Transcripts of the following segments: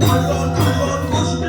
Alon-alon Gusti.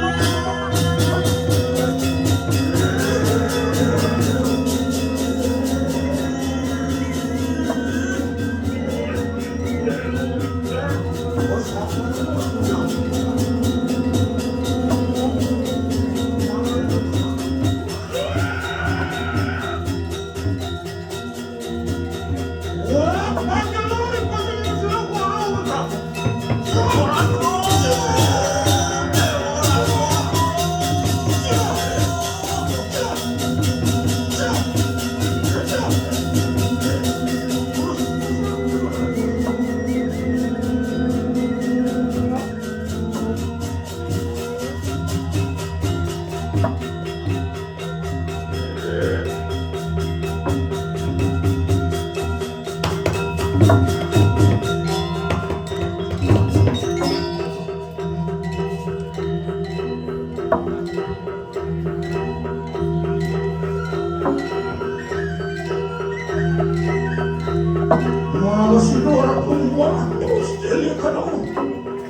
Manusia pembuat terus dilihat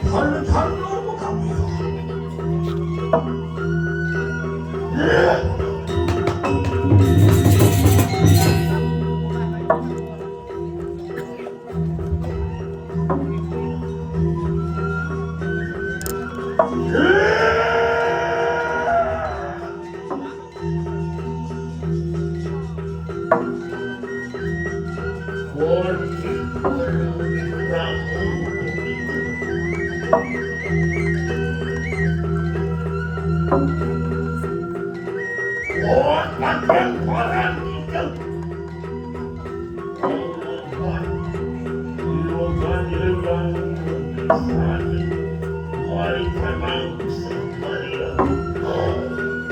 hal-hal kami.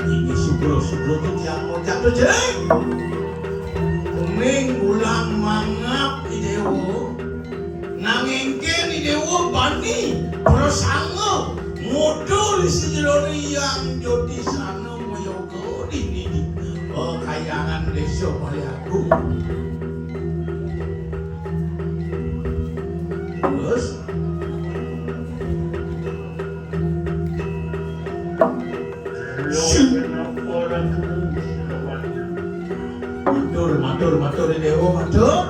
Ini subro-subro yang mau jatuh jeng. Kuning ulang mangap idewo. Nangengken idewo bani prasanggo modul sejolori yang jodi sana moyogo ini kayangan desa Paliagung. Terus matur dewa matur.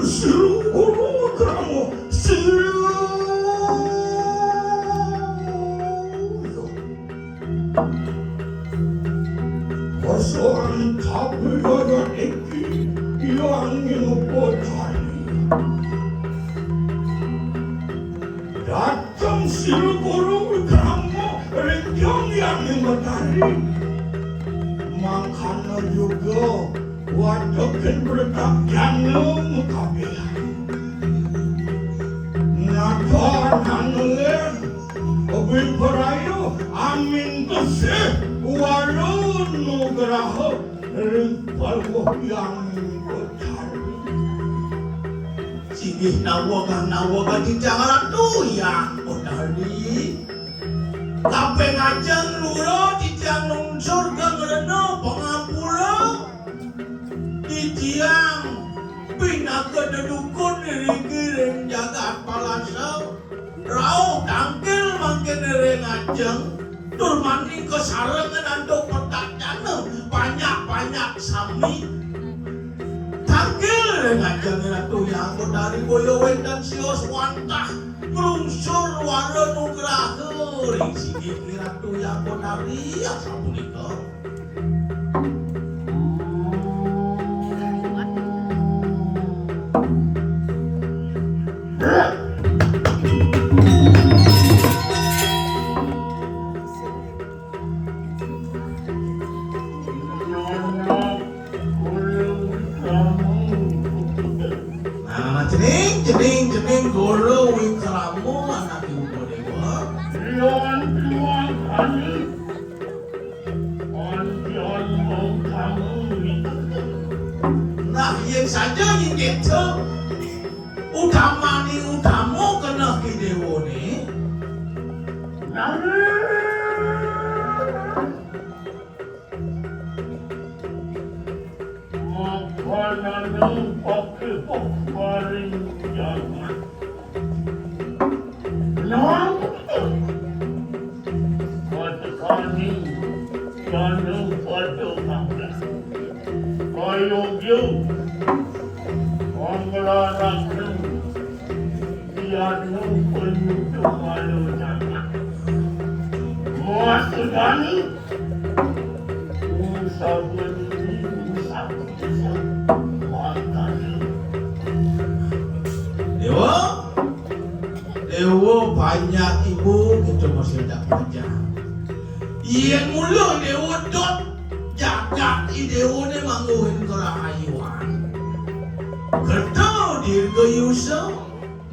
Seluruh kamu persoalan tapi ada iki yang ngepotani datang seluruh kamu rencong yang ngepotani makanya juga wadukan bertakkan kabihan natahan len obin perayo amin kesih walun nugraho rimpalwah yang bertari singih nawaga di jangan tuh yang bertari kape ngajeng luro di jangan surga ngereno pengapura tiang pina kedudukun ring jagat palasau rau tangkil mangkin ring ajeng tur maning kesarengan andok petak jana banyak sami tangkil ring ajeng ratu yang dari boyo wendan sios wantah melungsur waro nugraha ring sigit ratu yang dari asapunika. Jening goro wikramu anak ibu dewa yon tuang kami onjon kamu nah yang saja yang gitu utama utamu kena hidewo nih makanan pakai paling jangan Yan penumalo jana. Masudani. Usabani. Dewa banyak ibu kita masih tak baca. Yang mula dewa dot jagat dewa ni manguhin kerahayuan. Kerta dirga yusa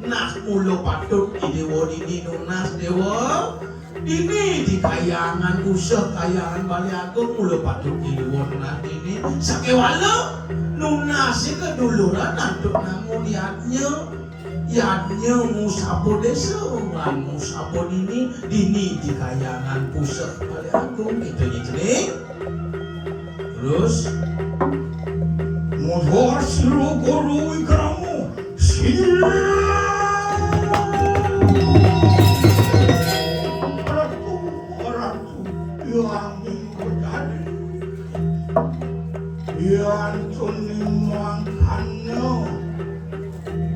nak mula patut dewa ini nunas dewa. Ini di kayangan usah kayangan Bali Agung mula patut dewa nunas ini. Sakewala nunas keduluran nantuk namun yadnya musabon desa lan musabon ini dini di kayangan pusat Bali Agung itu nih. Terus Motor silo guru ikramu sila ratu yang ingkutari yang tunimangkannya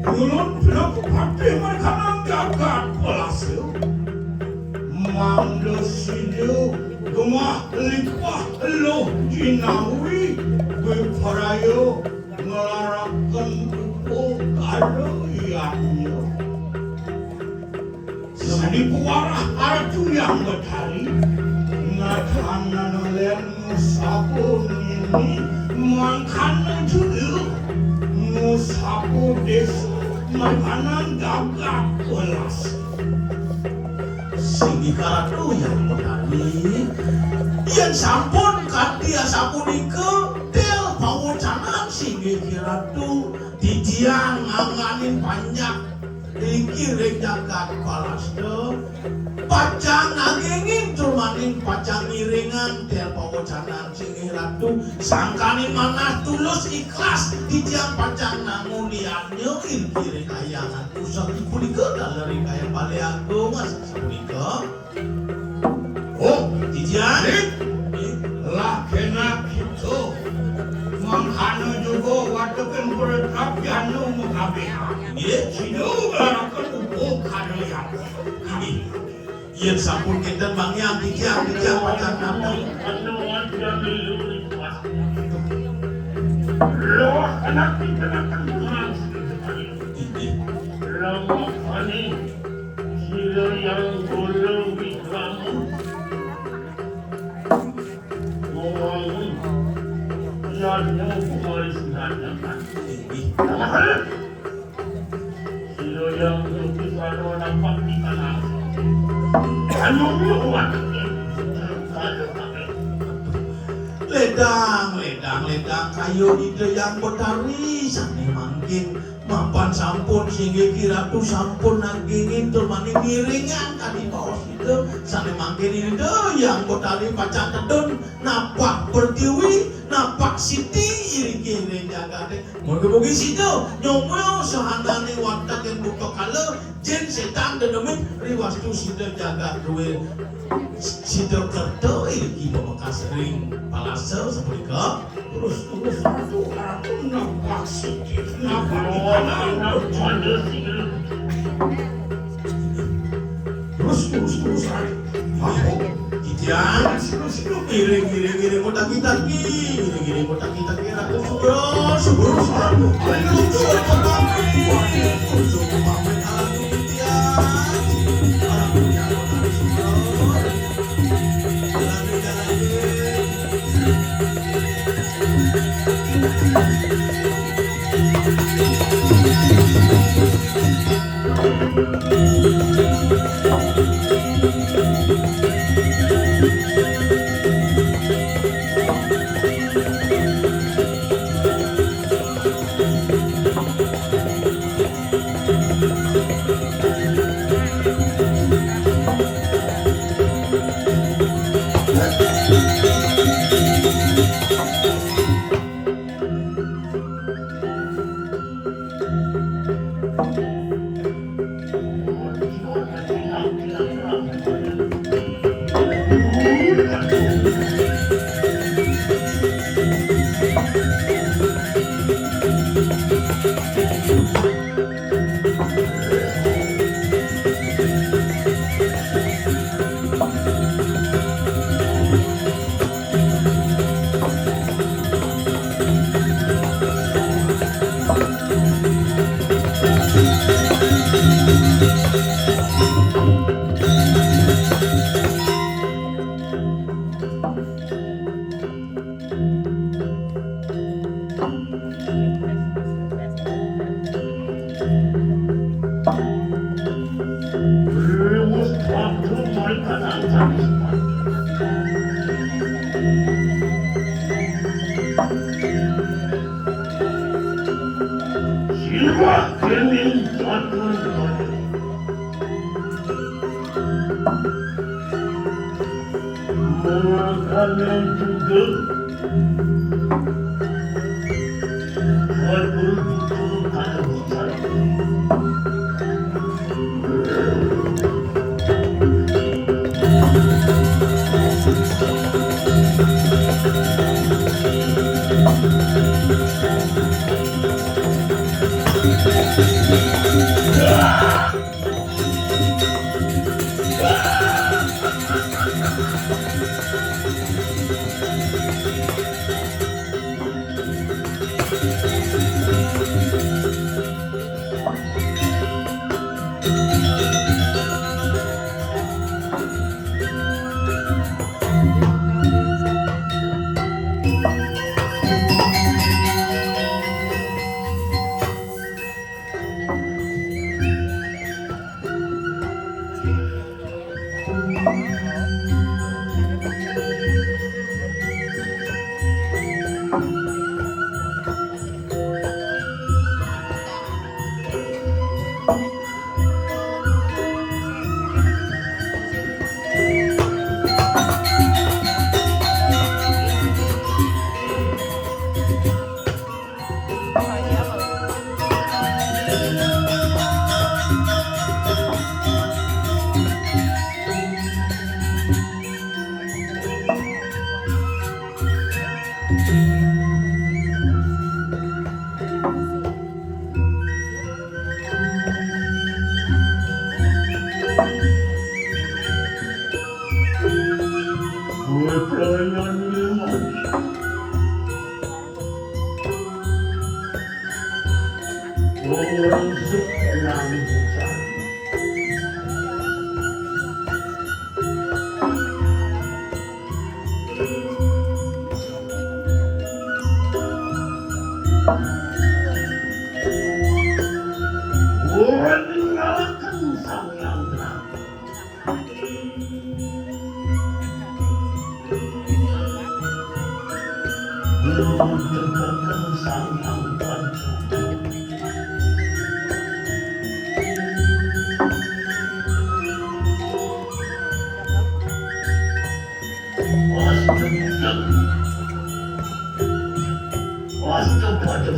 Yulun pelaku partai mereka nanggagat pelasio Mangdo sidio Gemah limpah lo jinawi Beparayo ngelarakan upo kado ianyo Sadi puarah artu yang betari Ngatanan len musabun ini Mangkana judul Musabu desa Makanan gagak pelas Singgi karatu yang menari yang sampun katia sapunika del pawocanan singgi karatu didiang nganganin banyak dikiring jagat palasdo pacang nagingin cumanin pacang ngiringan del pawocanan singgi ratu sangkani manah tulus ikhlas didiang pacang nanguliannya kiring kayangan usah punika dari kaya Bali Agung sapunika Oh, didiang lah kena gitu mangkano juga wadukan beretap janu mukabeha sino barakan upo kano yang iya sampun kita bangyang didiang pacar nanda lo anak kita akan pulang lama kali sila yang golong di kamu Yan mo kumalis na naman. Sino yung lupisano ng pagkita namin? Anong luwan? Ledang kayu itu yang betari sani mangkin mapan sampun sehingga kira tu sampun nagingin tu mani miringan tadi bawah itu sani mangkin itu yang betari pacar tedun napak bertiwi napak siti iri-iri jaga deh mugi-mugi situ nyomel sehandane watak yang buka kala jen setan dedemin riwas tu situ jaga duwe situ kerto iri bawa sering palasa seperti Terus satu aku nampak siti nampak mana terus aku Kikian, giring kotak kita ratu subur ayo subur kami aku Berlemus waktu mereka datang Silva kening jatuh makanan juga berbutuh pada hutan orang sekarang hujan orang mengalahkan sang yang terang mendengarkan sang yang bantu Wastu pada hujan Wastu pada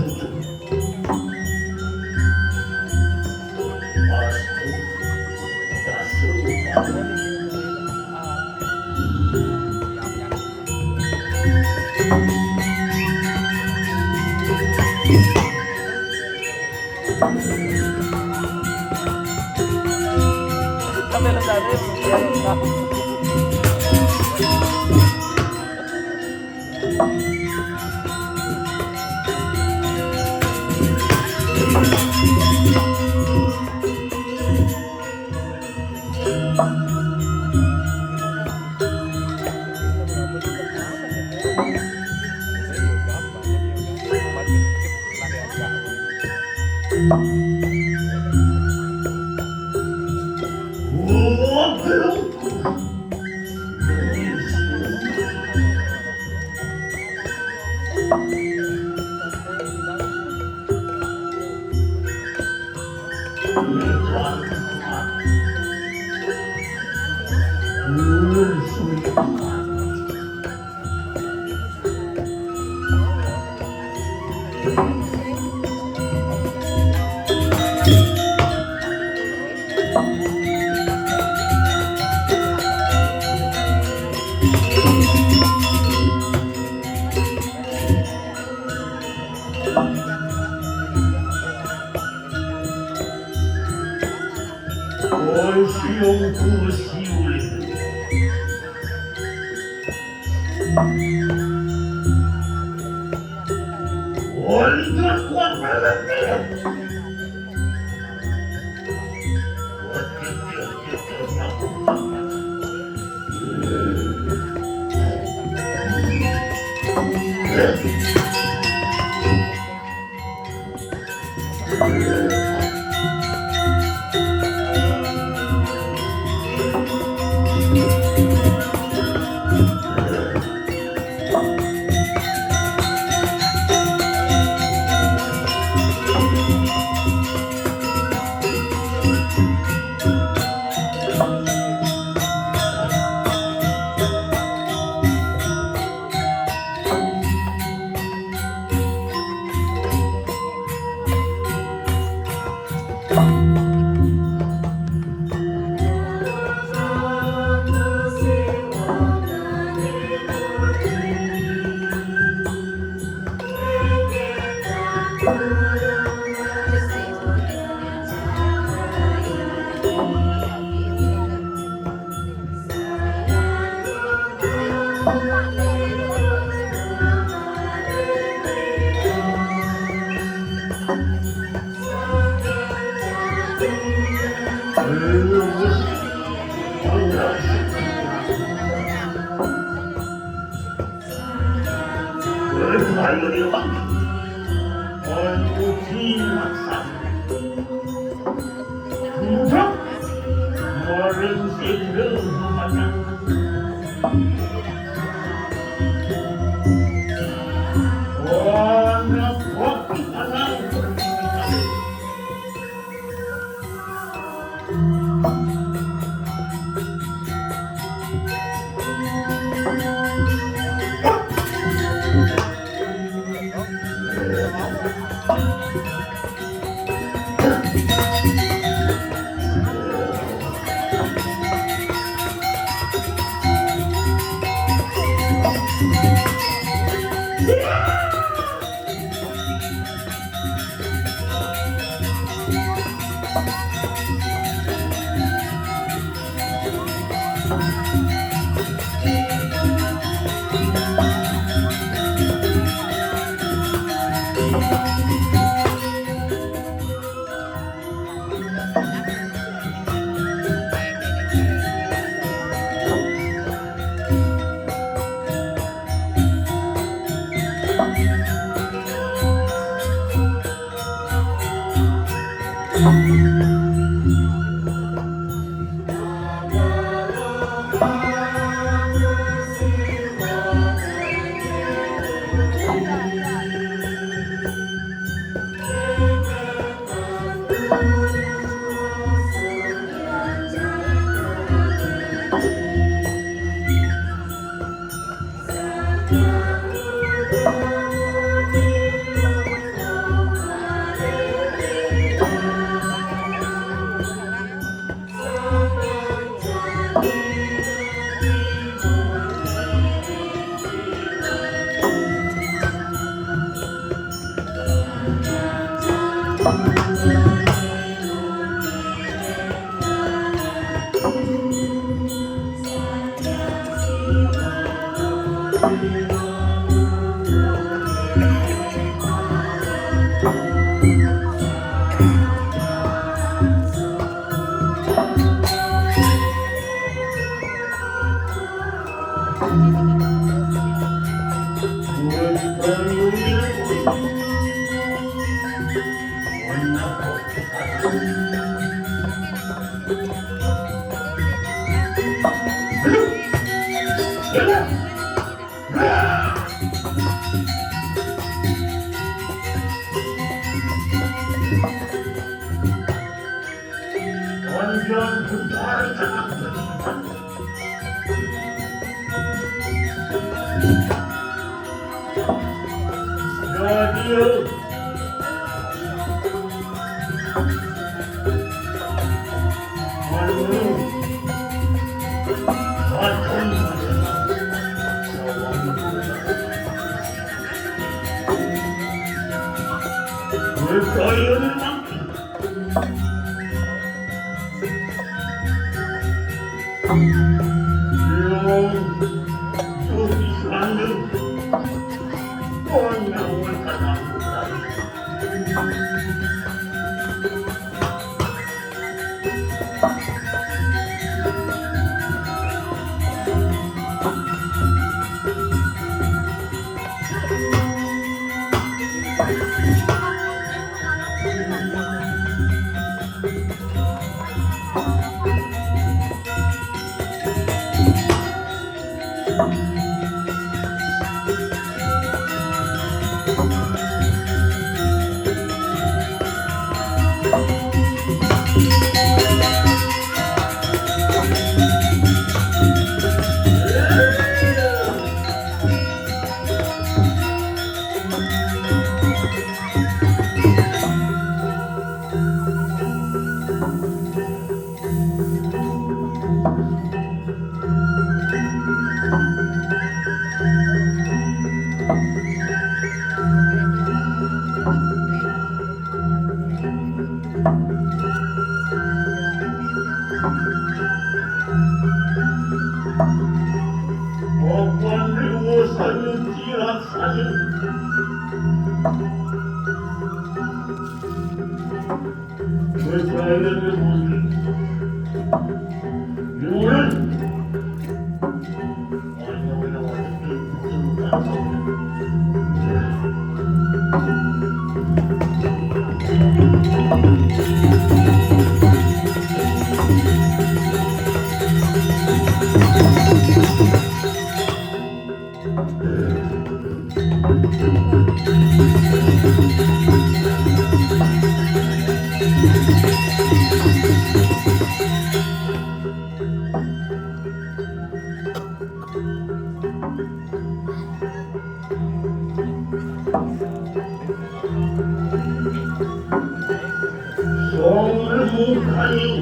kayu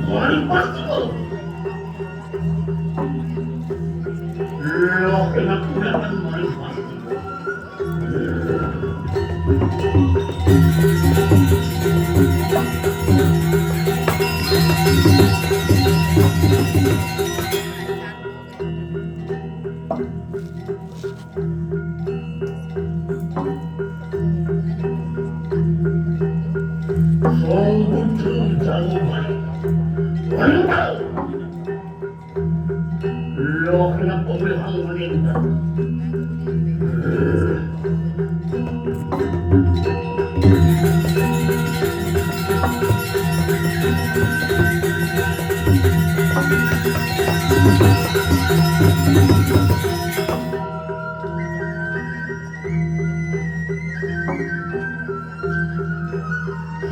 mari pastiku lo enak kelihatan mari pastiku Songbutu jangan wanita lo kena pemilihan wanita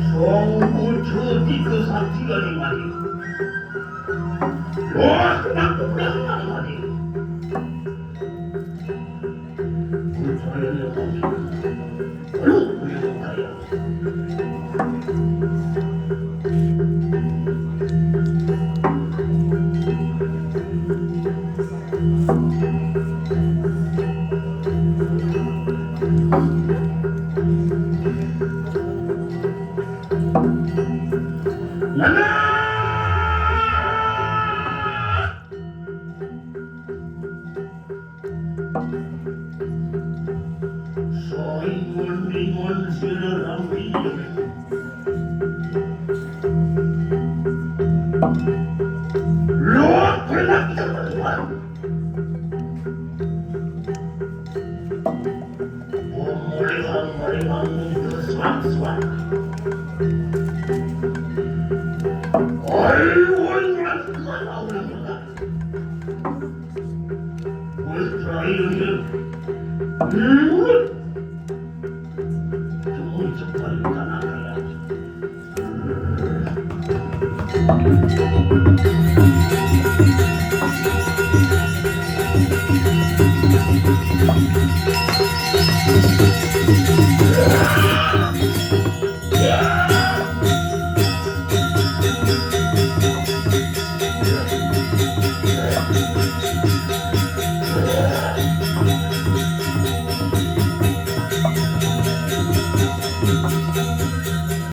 Songbutu di kesatian mari lo kena pemilihan mari Putranya mari lo beliau kaya Nana soy mon siraramil lo pernah teman pemulihan itu swat Yeah.